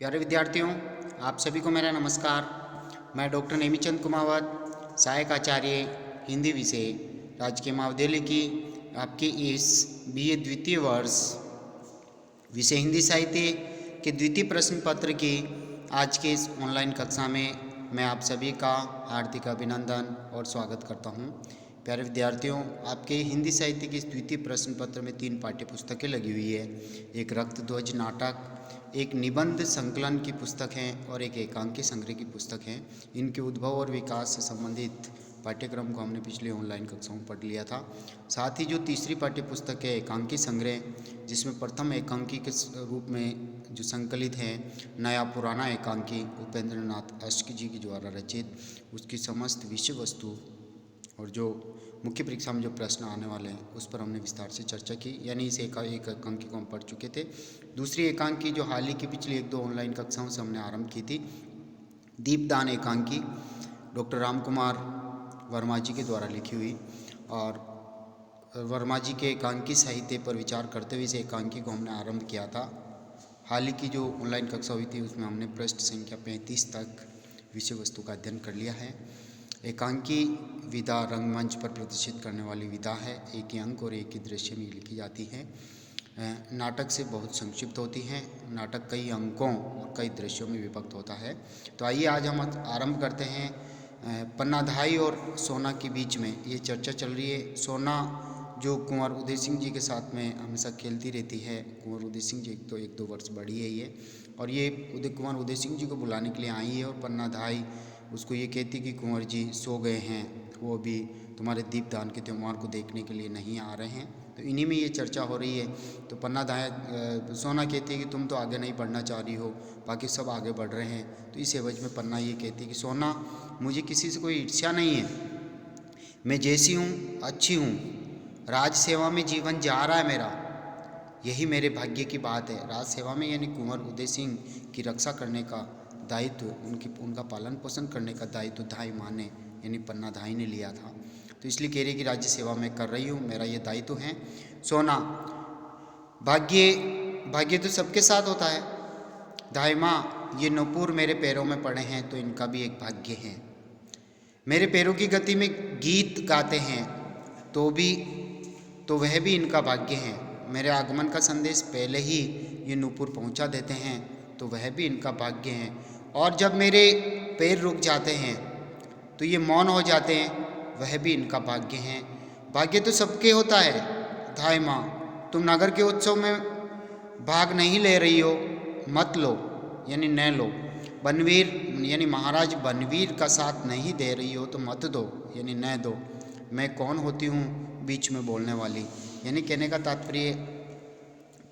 प्यारे विद्यार्थियों, आप सभी को मेरा नमस्कार। मैं डॉक्टर नेमीचंद कुमावत, सहायक आचार्य हिंदी विषय, राजकीय महाविद्यालय की आपके इस बीए द्वितीय वर्ष विषय हिंदी साहित्य के द्वितीय प्रश्न पत्र की आज के इस ऑनलाइन कक्षा में मैं आप सभी का हार्दिक अभिनंदन और स्वागत करता हूं। प्यारे विद्यार्थियों, आपके हिंदी साहित्य के इस द्वितीय प्रश्न पत्र में 3 पाठ्य पुस्तकें लगी हुई है। एक रक्त ध्वज नाटक, एक निबंध संकलन की पुस्तक है और एक एकांकी संग्रह की पुस्तक है। इनके उद्भव और विकास से संबंधित पाठ्यक्रम को हमने पिछले ऑनलाइन कक्षाओं में पढ़ लिया था। साथ ही जो तीसरी पाठ्य पुस्तक है एकांकी संग्रह, जिसमें प्रथम एकांकी के रूप में जो संकलित है नया पुराना एकांकी उपेंद्र नाथ अश्क जी के द्वारा रचित, उसकी समस्त विषय वस्तु और जो मुख्य परीक्षा में जो प्रश्न आने वाले हैं उस पर हमने विस्तार से चर्चा की। यानी इस एक एकांकी को हम पढ़ चुके थे। दूसरी एकांकी जो हाल ही की पिछली 1-2 ऑनलाइन कक्षाओं से हमने आरंभ की थी, दीपदान एकांकी, डॉक्टर राम कुमार वर्मा जी के द्वारा लिखी हुई, और वर्मा जी के एकांकी साहित्य पर विचार करते हुए इस एकांकी को हमने आरंभ किया था। हाल ही की जो ऑनलाइन कक्षा हुई थी उसमें हमने पृष्ठ संख्या 35 तक विषय वस्तु का अध्ययन कर लिया है। एकांकी विधा रंगमंच पर प्रदर्शित करने वाली विधा है। एक ही अंक और एक ही दृश्य में लिखी जाती है। नाटक से बहुत संक्षिप्त होती है। नाटक कई अंकों और कई दृश्यों में विभक्त होता है। तो आइए आज हम आरंभ करते हैं। पन्नाधाई और सोना के बीच में ये चर्चा चल रही है। सोना जो कुंवर उदय सिंह जी के साथ में हमेशा खेलती रहती है। कुंवर उदय सिंह जी तो 1-2 वर्ष बड़ी है ये, और ये कुंवर उदय सिंह जी को बुलाने के लिए आई है। और पन्नाधाई उसको ये कहती कि कुंवर जी सो गए हैं, वो भी तुम्हारे दीपदान के त्यौहार को देखने के लिए नहीं आ रहे हैं। तो इन्हीं में ये चर्चा हो रही है। तो पन्नाधाई सोना कहती है कि तुम तो आगे नहीं बढ़ना चाह रही हो, बाकी सब आगे बढ़ रहे हैं। तो इस एवज में पन्ना ये कहती है कि सोना, मुझे किसी से कोई ईर्ष्या नहीं है, मैं जैसी हूँ अच्छी हूँ, राज सेवा में जीवन जा रहा है मेरा, यही मेरे भाग्य की बात है। राज सेवा में यानी कुंवर उदय सिंह की रक्षा करने का दायित्व, उनका पालन पोषण करने का दायित्व धाई माँ ने यानी पन्नाधाई ने लिया था। तो इसलिए कह रही कि राज्य सेवा मैं कर रही हूँ, मेरा ये दायित्व है। सोना, भाग्य तो सबके साथ होता है। धाई माँ, ये नूपुर मेरे पैरों में पड़े हैं तो इनका भी एक भाग्य है। मेरे पैरों की गति में गीत गाते हैं तो वह भी इनका भाग्य है। मेरे आगमन का संदेश पहले ही ये नूपुर पहुंचा देते हैं तो वह भी इनका भाग्य है। और जब मेरे पैर रुक जाते हैं तो ये मौन हो जाते हैं, वह भी इनका भाग्य है। भाग्य तो सबके होता है। धाई माँ, तुम नगर के उत्सव में भाग नहीं ले रही हो, मत लो यानी न लो। बनवीर यानी महाराज बनवीर का साथ नहीं दे रही हो तो मत दो यानी न दो। मैं कौन होती हूँ बीच में बोलने वाली, यानी कहने का तात्पर्य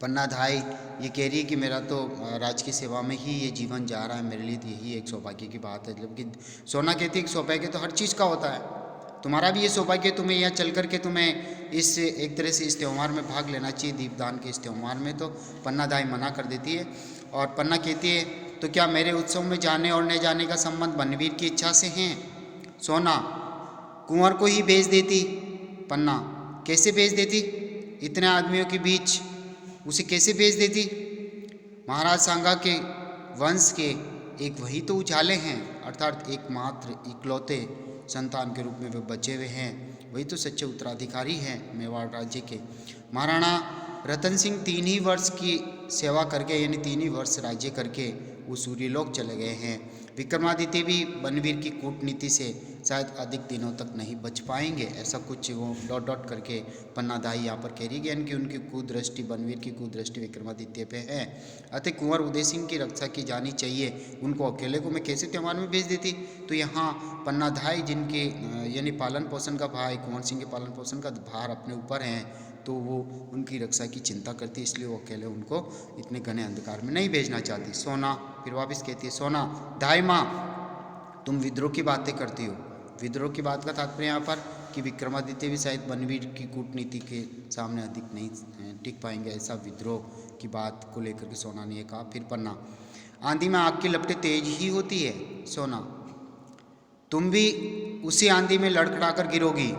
पन्नाधाई ये कह रही है कि मेरा तो राज की सेवा में ही ये जीवन जा रहा है, मेरे लिए तो यही एक सौभाग्य की बात है। जबकि सोना कहती है कि सौभाग्य तो हर चीज़ का होता है, तुम्हारा भी ये सौभाग्य, तुम्हें यहाँ चल करके तुम्हें इस एक तरह से इस त्यौहार में भाग लेना चाहिए, दीपदान के इस त्यौहार में। तो पन्नाधाई मना कर देती है और पन्ना कहती है, तो क्या मेरे उत्सव में जाने और न जाने का संबंध बनवीर की इच्छा से हैं? सोना, कुंवर को ही भेज देती। पन्ना, कैसे भेज देती? इतने आदमियों के बीच उसे कैसे भेज देती? महाराज सांगा के वंश के एक वही तो उजाले हैं, अर्थात एकमात्र इकलौते संतान के रूप में वे बचे हुए हैं, वही तो सच्चे उत्तराधिकारी हैं मेवाड़ राज्य के। महाराणा रतन सिंह 3 ही वर्ष की सेवा करके यानी 3 ही वर्ष राज्य करके वो सूर्यलोक चले गए हैं। विक्रमादित्य भी बनवीर की कूटनीति से शायद अधिक दिनों तक नहीं बच पाएंगे, ऐसा कुछ वो डॉट करके पन्नाधाई यहाँ पर कह रही है। कि उनकी कुदृष्टि, बनवीर की कुदृष्टि विक्रमादित्य पे है। अतः कुंवर उदय सिंह की रक्षा की जानी चाहिए, उनको अकेले को मैं कैसे त्यौहार में भेज देती? तो यहाँ पन्नाधाई जिनके यानी पालन पोषण का भाई कुंवर सिंह के पालन पोषण का भार अपने ऊपर है, तो वो उनकी रक्षा की चिंता करती है, इसलिए वो अकेले उनको इतने घने अंधकार में नहीं भेजना चाहती। सोना फिर वापस कहती है, सोना, धाई माँ, तुम विद्रोह की बातें करती हो। विद्रोह की बात का तात्पर्य यहाँ पर कि विक्रमादित्य भी शायद बनवीर की कूटनीति के सामने अधिक नहीं टिक पाएंगे, ऐसा विद्रोह की बात को लेकर के सोना ने कहा। फिर पन्ना, आंधी में आग की लपटें तेज ही होती है। सोना, तुम भी उसी आंधी में लड़खड़ा कर गिरोगी,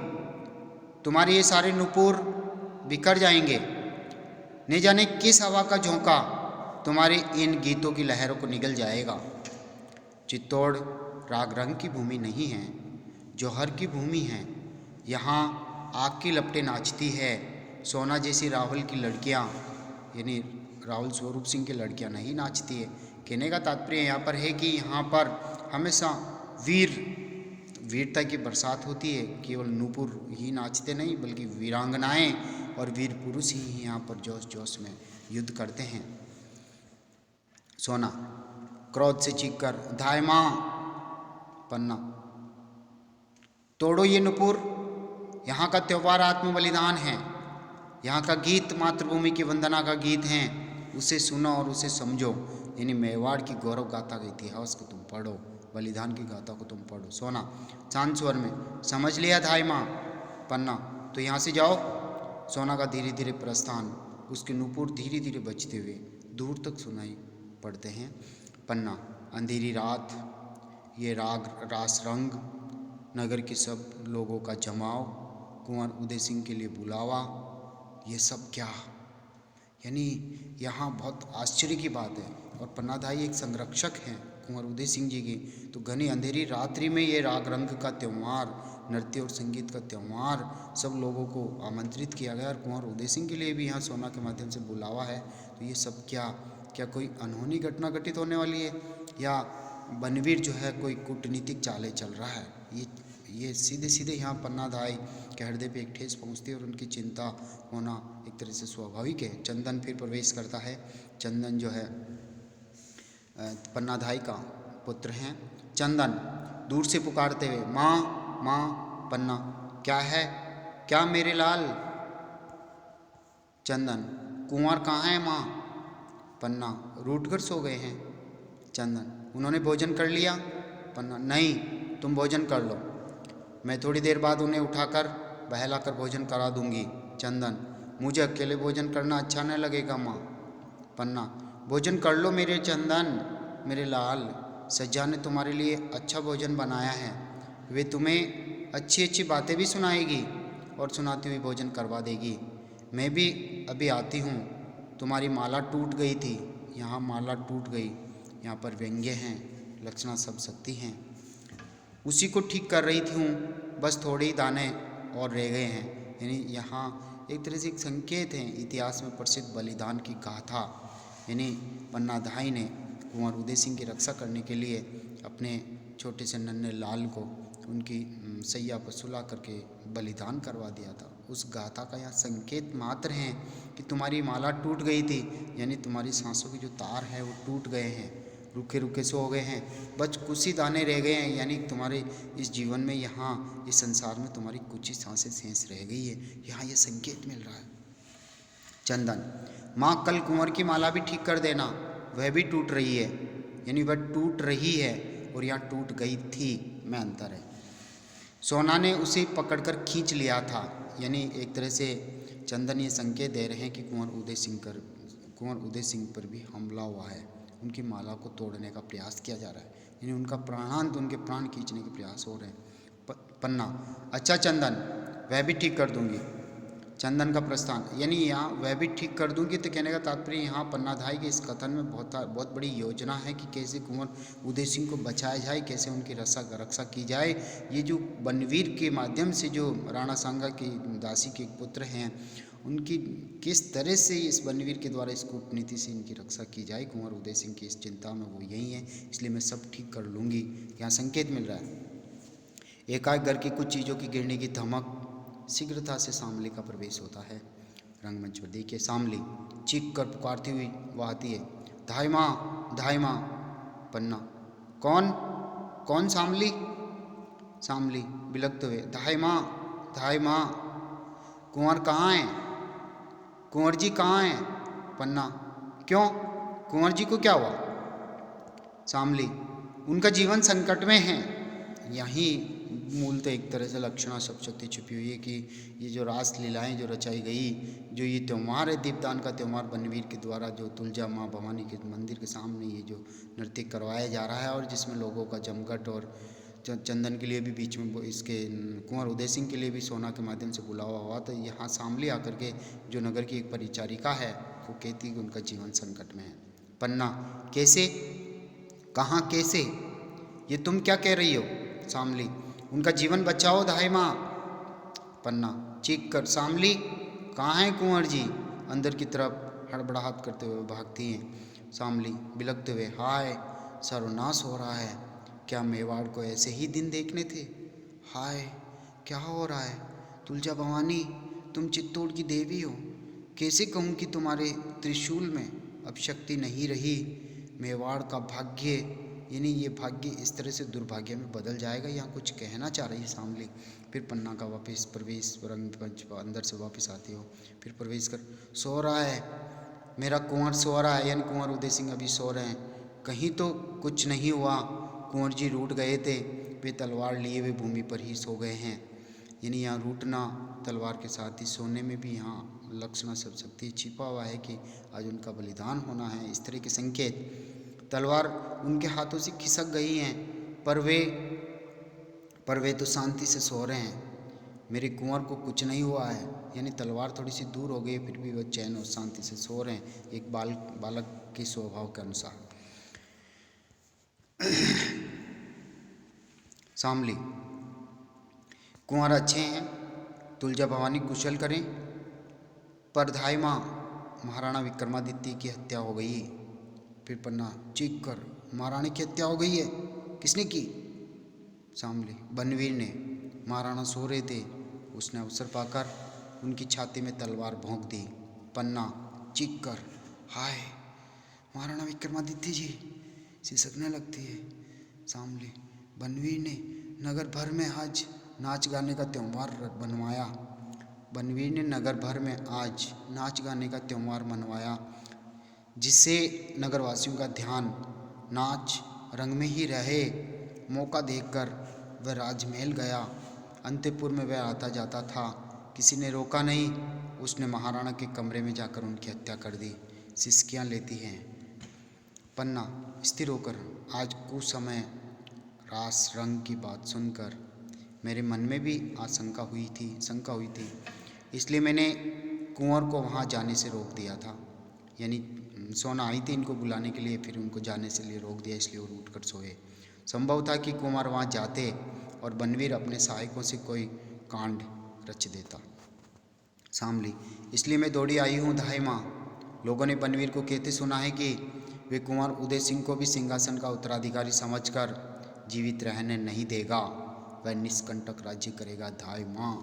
तुम्हारे ये सारे नुपुर बिखर जाएंगे। न जाने किस हवा का झोंका तुम्हारे इन गीतों की लहरों को निगल जाएगा। चित्तौड़ राग रंग की भूमि नहीं है, जौहर की भूमि है। यहाँ आग की लपटें नाचती है, सोना जैसी राहुल की लड़कियाँ, यानी राहुल स्वरूप सिंह की लड़कियाँ नहीं नाचती है। कहने का तात्पर्य यहाँ पर है कि यहाँ पर हमेशा वीरता की बरसात होती है। केवल नूपुर ही नाचते नहीं, बल्कि वीरांगनाएं और वीर पुरुष ही यहाँ पर जोश जोश में युद्ध करते हैं। सोना क्रोध से चीखकर, धाय माँ। पन्ना, तोड़ो ये नूपुर, यहाँ का त्योहार आत्म बलिदान है। यहाँ का गीत मातृभूमि की वंदना का गीत है, उसे सुनो और उसे समझो। यानी मेवाड़ की गौरव गाथा का इतिहास को तुम पढ़ो, बलिदान की गाथा को तुम पढ़ो। सोना शांत स्वर में, समझ लिया धाई माँ। पन्ना, तो यहाँ से जाओ। सोना का धीरे धीरे प्रस्थान, उसके नूपुर धीरे धीरे बजते हुए दूर तक सुनाई पड़ते हैं। पन्ना, अंधेरी रात, ये राग रास रंग, नगर के सब लोगों का जमाव, कुंवर उदय सिंह के लिए बुलावा, ये सब क्या। यानी यहाँ बहुत आश्चर्य की बात है। और पन्नाधाई एक संरक्षक हैं कुंवर उदय सिंह जी की। तो घनी अंधेरी रात्रि में ये राग रंग का त्यौहार, नृत्य और संगीत का त्यौहार, सब लोगों को आमंत्रित किया गया और कुंवर उदय सिंह के लिए भी यहाँ सोना के माध्यम से बुलावा है। तो ये सब क्या कोई अनहोनी घटना घटित होने वाली है, या बनवीर जो है कोई कूटनीतिक चालें चल रहा है। ये सीधे सीधे यहाँ पन्नाधाई के हृदय पे एक ठेस पहुँचती है और उनकी चिंता होना एक तरह से स्वाभाविक है। चंदन फिर प्रवेश करता है। चंदन जो है पन्नाधाई का पुत्र हैं। चंदन दूर से पुकारते हुए, माँ माँ। पन्ना, क्या है, क्या मेरे लाल। चंदन, कुंवर कहाँ है माँ। पन्ना, रूठकर सो गए हैं। चंदन, उन्होंने भोजन कर लिया। पन्ना, नहीं, तुम भोजन कर लो, मैं थोड़ी देर बाद उन्हें उठाकर बहलाकर भोजन करा दूंगी। चंदन, मुझे अकेले भोजन करना अच्छा न लगेगा माँ। पन्ना, भोजन कर लो मेरे चंदन, मेरे लाल, सज्जा ने तुम्हारे लिए अच्छा भोजन बनाया है। वे तुम्हें अच्छी अच्छी बातें भी सुनाएगी और सुनाती हुई भोजन करवा देगी। मैं भी अभी आती हूँ। तुम्हारी माला टूट गई थी, यहाँ माला टूट गई। यहाँ पर व्यंग्य हैं, लक्षणा सब शक्ति हैं। उसी को ठीक कर रही थी हूँ, बस थोड़े ही दाने और रह गए हैं। यानी यहाँ एक तरह से एक संकेत है इतिहास में प्रसिद्ध बलिदान की गाथा। यानी पन्नाधाई ने कुंवर उदय सिंह की रक्षा करने के लिए अपने छोटे से नन्हे लाल को उनकी सैया पर सुला करके बलिदान करवा दिया था। उस गाथा का यहाँ संकेत मात्र हैं कि तुम्हारी माला टूट गई थी, यानी तुम्हारी सांसों के जो तार हैं वो टूट गए हैं, रुके रुके से हो गए हैं, बस कुछ ही दाने रह गए हैं। यानी तुम्हारे इस जीवन में, यहाँ इस संसार में तुम्हारी कुछ ही सांसें शेष रह गई है। यहाँ ये संकेत मिल रहा है। चंदन, माँ कल कुंवर की माला भी ठीक कर देना, वह भी टूट रही है। यानी वह टूट रही है और यहाँ टूट गई थी में अंतर है। सोना ने उसे पकड़कर खींच लिया था। यानी एक तरह से चंदन ये संकेत दे रहे हैं कि कुंवर उदय सिंह पर भी हमला हुआ है, उनकी माला को तोड़ने का प्रयास किया जा रहा है। यानी उनका प्राणांत, उनके प्राण खींचने के प्रयास हो रहे हैं। पन्ना, अच्छा चंदन, वह भी ठीक कर दूंगी। चंदन का प्रस्थान, यानी यहाँ वह भी ठीक कर दूंगी, तो कहने का तात्पर्य यहाँ पन्नाधाई के इस कथन में बहुत बड़ी योजना है कि कैसे कुंवर उदय सिंह को बचाया जाए, कैसे उनकी रक्षा की जाए। ये जो बनवीर के माध्यम से जो राणा सांगा की दासी के पुत्र हैं, उनकी किस तरह से इस बनवीर के द्वारा इस कूटनीति से इनकी रक्षा की जाए, कुंवर उदय सिंह की इस चिंता में वो यही है, इसलिए मैं सब ठीक कर लूँगी। यहाँ संकेत मिल रहा है। एकाएक घर की कुछ चीज़ों की गिरने की धमक, शीघ्रता से शामली का प्रवेश होता है रंगमंच पर। देखिए शामली चीख कर पुकारती हुई वह आती है, धाई माँ, धाई माँ। पन्ना, कौन शामली। शामली बिलखते हुए, धाई माँ, धाई माँ। कुंवर कहाँ हैं, कुंवर जी कहाँ हैं। पन्ना, क्यों, कुंवर जी को क्या हुआ। शामली, उनका जीवन संकट में है। यहीं मूलतः एक तरह से लक्षणा सब शक्ति छुपी हुई है कि ये जो रास लीलाएं जो रचाई गई, जो ये त्यौहार है दीपदान का त्यौहार बनवीर के द्वारा, जो तुलजा माँ भवानी के मंदिर के सामने ये जो नृत्य करवाया जा रहा है, और जिसमें लोगों का जमघट, और चंदन के लिए भी बीच में इसके कुंवर उदय सिंह के लिए भी सोना के माध्यम से बुलावा हुआ। तो यहाँ शामली आकर के जो नगर की एक परिचारिका है वो कहती है कि उनका जीवन संकट में है। पन्ना, कैसे, कहाँ, कैसे, ये तुम क्या कह रही हो? शामली, उनका जीवन बचाओ धाई माँ। पन्ना चीख कर, शामली कहाँ है कुंवर जी? अंदर की तरफ हड़बड़ाहट करते हुए भागती हैं। शामली बिलखते हुए, हाय सर्वनाश हो रहा है, क्या मेवाड़ को ऐसे ही दिन देखने थे? हाय क्या हो रहा है? तुलजा भवानी, तुम चित्तौड़ की देवी हो, कैसे कहूँ कि तुम्हारे त्रिशूल में अब शक्ति नहीं रही। मेवाड़ का भाग्य, यानी ये भाग्य इस तरह से दुर्भाग्य में बदल जाएगा, यहाँ कुछ कहना चाह रही है शामली। फिर पन्ना का वापस प्रवेश, रंग पंच अंदर से वापस आती हो, फिर प्रवेश कर, सो रहा है मेरा कुंवर, सो रहा है, यानी कुंवर उदय सिंह अभी सो रहे हैं, कहीं तो कुछ नहीं हुआ। कुंवर जी रूठ गए थे, वे तलवार लिए वे भूमि पर ही सो गए हैं, यानी यहाँ रूठना तलवार के साथ ही सोने में भी यहाँ लक्षणा सब शक्ति छिपा हुआ है कि आज उनका बलिदान होना है, इस तरह के संकेत। तलवार उनके हाथों से खिसक गई हैं, पर वे तो शांति से सो रहे हैं, मेरे कुंवर को कुछ नहीं हुआ है, यानी तलवार थोड़ी सी दूर हो गई, फिर भी वह चैन और शांति से सो रहे हैं, एक बालक के स्वभाव के अनुसार। शामली, कुंवर अच्छे हैं, तुलजा भवानी कुशल करें, पर धाई माँ महाराणा विक्रमादित्य की हत्या हो गई। फिर पन्ना चीख कर, महारानी की हत्या हो गई है, किसने की? शामली, बनवीर ने, महाराणा सो रहे थे, उसने अवसर पाकर उनकी छाती में तलवार भोंक दी। पन्ना चीख कर, हाय महाराणा विक्रमादित्य जी, सिसकने लगती है। शामली, बनवीर ने नगर भर में आज नाच गाने का त्यौहार बनवाया, बनवीर ने नगर भर में आज नाच गाने का त्यौहार मनवाया, जिससे नगरवासियों का ध्यान नाच रंग में ही रहे। मौका देखकर वह राजमहल गया, अंतपुर में वह आता जाता था, किसी ने रोका नहीं, उसने महाराणा के कमरे में जाकर उनकी हत्या कर दी। सिसकियाँ लेती हैं। पन्ना स्थिर होकर, आज कुछ समय रास रंग की बात सुनकर मेरे मन में भी शंका हुई थी, इसलिए मैंने कुंवर को वहाँ जाने से रोक दिया था, यानी सोना आई थी इनको बुलाने के लिए, फिर उनको जाने से लिए रोक दिया, इसलिए वो रूठ कर सोए। संभव था कि कुंवर वहाँ जाते और बनवीर अपने सहायकों से कोई कांड रच देता। शामली, इसलिए मैं दौड़ी आई हूँ धाई माँ। लोगों ने बनवीर को कहते सुना है कि वे कुंवर उदय सिंह को भी सिंहासन का उत्तराधिकारी समझकर जीवित रहने नहीं देगा, वह निष्कंटक राज्य करेगा धाई माँ।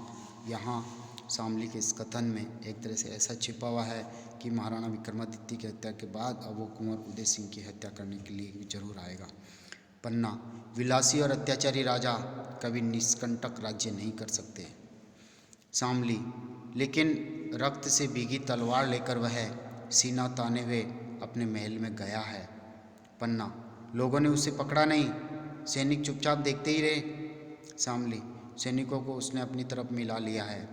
यहाँ शामली के इस कथन में एक तरह से ऐसा छिपा हुआ है कि महाराणा विक्रमादित्य की हत्या के बाद अब वो कुंवर उदय सिंह की हत्या करने के लिए भी जरूर आएगा। पन्ना, विलासी और अत्याचारी राजा कभी निष्कंटक राज्य नहीं कर सकते। शामली, लेकिन रक्त से भीगी तलवार लेकर वह सीना ताने हुए अपने महल में गया है। पन्ना, लोगों ने उसे पकड़ा नहीं, सैनिक चुपचाप देखते ही रहे। शामली, सैनिकों को उसने अपनी तरफ मिला लिया है,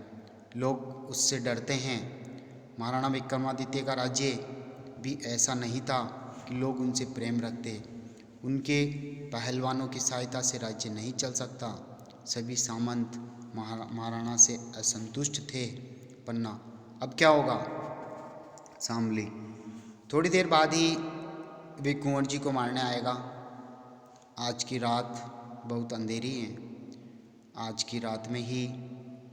लोग उससे डरते हैं। महाराणा विक्रमादित्य का राज्य भी ऐसा नहीं था कि लोग उनसे प्रेम रखते, उनके पहलवानों की सहायता से राज्य नहीं चल सकता, सभी सामंत महाराणा से असंतुष्ट थे। पन्ना, अब क्या होगा? शामली, थोड़ी देर बाद ही वे कुंवर जी को मारने आएगा। आज की रात बहुत अंधेरी है, आज की रात में ही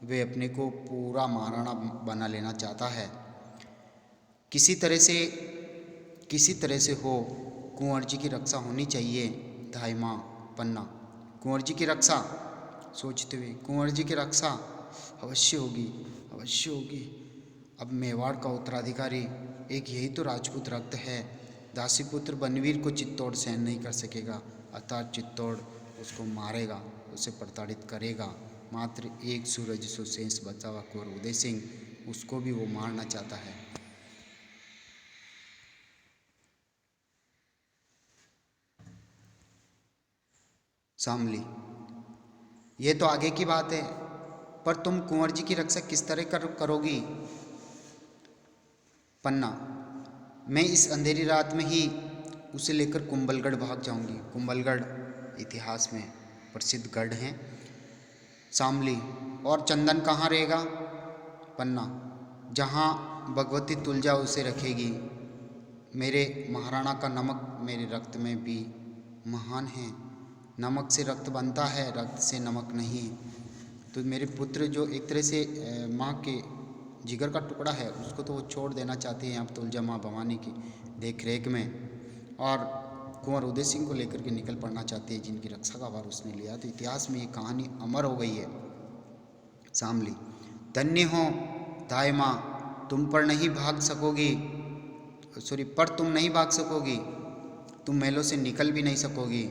वे अपने को पूरा महाराणा बना लेना चाहता है। किसी तरह से हो कुंवर जी की रक्षा होनी चाहिए धाई माँ। पन्ना, कुंवर जी की रक्षा? सोचते हुए, कुंवर जी की रक्षा अवश्य होगी, अवश्य होगी। अब मेवाड़ का उत्तराधिकारी एक यही तो राजपूत रक्त है, दासीपुत्र बनवीर को चित्तौड़ सहन नहीं कर सकेगा, अतः चित्तौड़ उसको मारेगा, उसे प्रताड़ित करेगा। मात्र एक सूरज सो शेष बचा हुआ कुंवर उदय सिंह, उसको भी वो मारना चाहता है। शामली, ये तो आगे की बात है, पर तुम कुंवर जी की रक्षा किस तरह करोगी? पन्ना, मैं इस अंधेरी रात में ही उसे लेकर कुंभलगढ़ भाग जाऊंगी। कुंभलगढ़ इतिहास में प्रसिद्ध गढ़ हैं। शामली, और चंदन कहाँ रहेगा? पन्ना, जहाँ भगवती तुलजा उसे रखेगी। मेरे महाराणा का नमक मेरे रक्त में भी महान है। नमक से रक्त बनता है, रक्त से नमक नहीं। तो मेरे पुत्र जो एक तरह से माँ के जिगर का टुकड़ा है, उसको तो वो छोड़ देना चाहती हैं अब तुलजा माँ भवानी की देख रेख में, और कुंवर उदय सिंह को लेकर के निकल पड़ना चाहती है, जिनकी रक्षा का भार उसने लिया। तो इतिहास में ये कहानी अमर हो गई है। शामली, धन्य हो दाई माँ, तुम पर नहीं भाग सकोगी, पर तुम नहीं भाग सकोगी, तुम महलों से निकल भी नहीं सकोगी।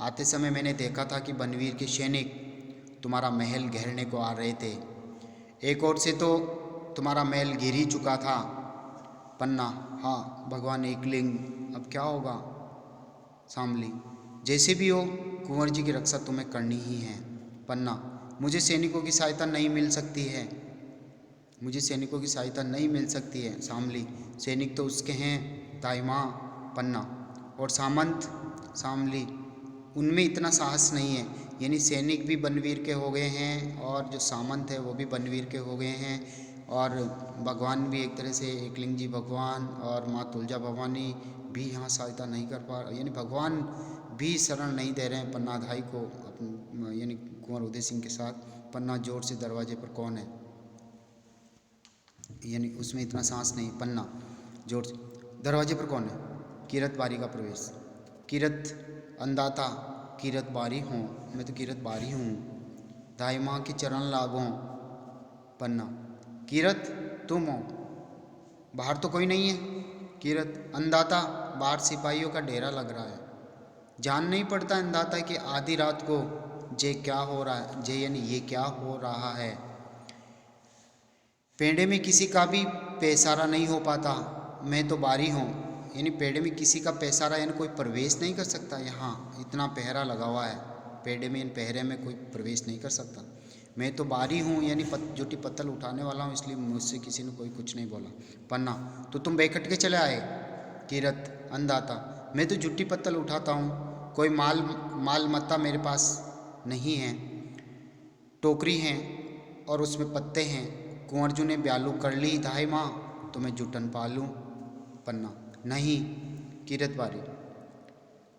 आते समय मैंने देखा था कि बनवीर के सैनिक तुम्हारा महल घेरने को आ रहे थे। एक ओर से तो तुम्हारा महल घिर ही चुका था। पन्ना, हाँ भगवान एकलिंग, अब क्या होगा। शामली, जैसे भी हो कुंवर जी की रक्षा तुम्हें करनी ही है। पन्ना, मुझे सैनिकों की सहायता नहीं मिल सकती है, मुझे सैनिकों की सहायता नहीं मिल सकती है। शामली, सैनिक तो उसके हैं ताई माँ। पन्ना, और सामंत। शामली, उनमें इतना साहस नहीं है, यानी सैनिक भी बनवीर के हो गए हैं और जो सामंत है वो भी बनवीर के हो गए हैं, और भगवान भी एक तरह से एकलिंग जी भगवान और माँ तुलजा भवानी भी यहाँ सहायता नहीं कर पा रहे, यानी भगवान भी शरण नहीं दे रहे हैं पन्नाधाई को, यानी कुंवर उदय सिंह के साथ। पन्ना, जोर से दरवाजे पर कौन है, यानी उसमें इतना सांस नहीं। पन्ना, जोर से दरवाजे पर कौन है। कीरत बारी का प्रवेश। कीरत, अंदाता, कीरत बारी हूँ, मैं तो कीरत बारी हूँ, दाई माँ के चरण लागों। पन्ना, कीरत तुम हो, बाहर तो कोई नहीं है। कीरत, अंदाता, बाहर सिपाहियों का डेरा लग रहा है, जान नहीं पड़ता अंदाता कि आधी रात को जे क्या हो रहा है, जे यानी ये क्या हो रहा है। पेड़े में किसी का भी पैसारा नहीं हो पाता, मैं तो बारी हूँ, यानी पेड़े में किसी का पैसारा यानी कोई प्रवेश नहीं कर सकता। यहाँ इतना पहरा लगा हुआ है, पेड़े में इन पहरे में कोई प्रवेश नहीं कर सकता। मैं तो बारी हूँ, यानी जूठी पत्तल उठाने वाला हूँ, इसलिए मुझसे किसी ने कोई कुछ नहीं बोला। पन्ना, तो तुम बैठक के चले आए। कीरत, अंदाता, मैं तो जूठी पत्तल उठाता हूँ, कोई माल मत्ता मेरे पास नहीं है। टोकरी हैं और उसमें पत्ते हैं, कुंवरजू ने ब्यालू कर ली धाई माँ, तो मैं जुटन पालूँ। पन्ना, नहीं। कीरत बारी,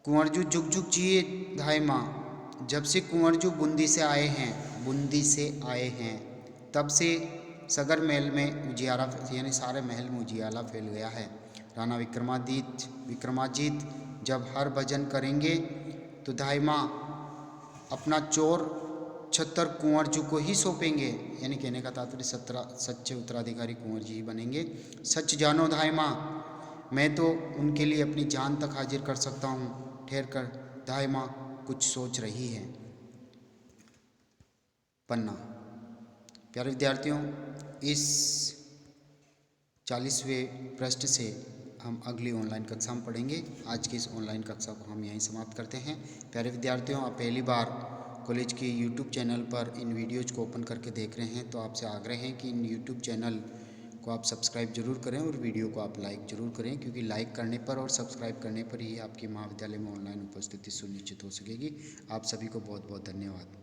कुंवरजू जुग जुग जिए धाई माँ, जब से कुंवरजू बूंदी से आए हैं, बूंदी से आए हैं, तब से सगर महल में उजियारा, यानी सारे महल में उजियाला फैल गया है। राणा विक्रमाजीत जब हर भजन करेंगे तो धाई माँ अपना चोर छत्तर कुंवरजू को ही सौंपेंगे, यानी कहने का तात्पर्य सच्चे उत्तराधिकारी कुंवर जी ही बनेंगे। सच जानो धाई माँ, मैं तो उनके लिए अपनी जान तक हाजिर कर सकता हूँ। ठहर कर धाई माँ कुछ सोच रही है। पन्ना, प्यारे विद्यार्थियों, इस 40वें पृष्ठ से हम अगली ऑनलाइन कक्षा में पढ़ेंगे। आज की इस ऑनलाइन कक्षा को हम यहीं समाप्त करते हैं। प्यारे विद्यार्थियों, आप पहली बार कॉलेज के यूट्यूब चैनल पर इन वीडियोज़ को ओपन करके देख रहे हैं, तो आपसे आग्रह है कि इन यूट्यूब चैनल को आप सब्सक्राइब जरूर करें और वीडियो को आप लाइक जरूर करें, क्योंकि लाइक करने पर और सब्सक्राइब करने पर ही आपकी महाविद्यालय में ऑनलाइन उपस्थिति सुनिश्चित हो सकेगी। आप सभी को बहुत बहुत धन्यवाद।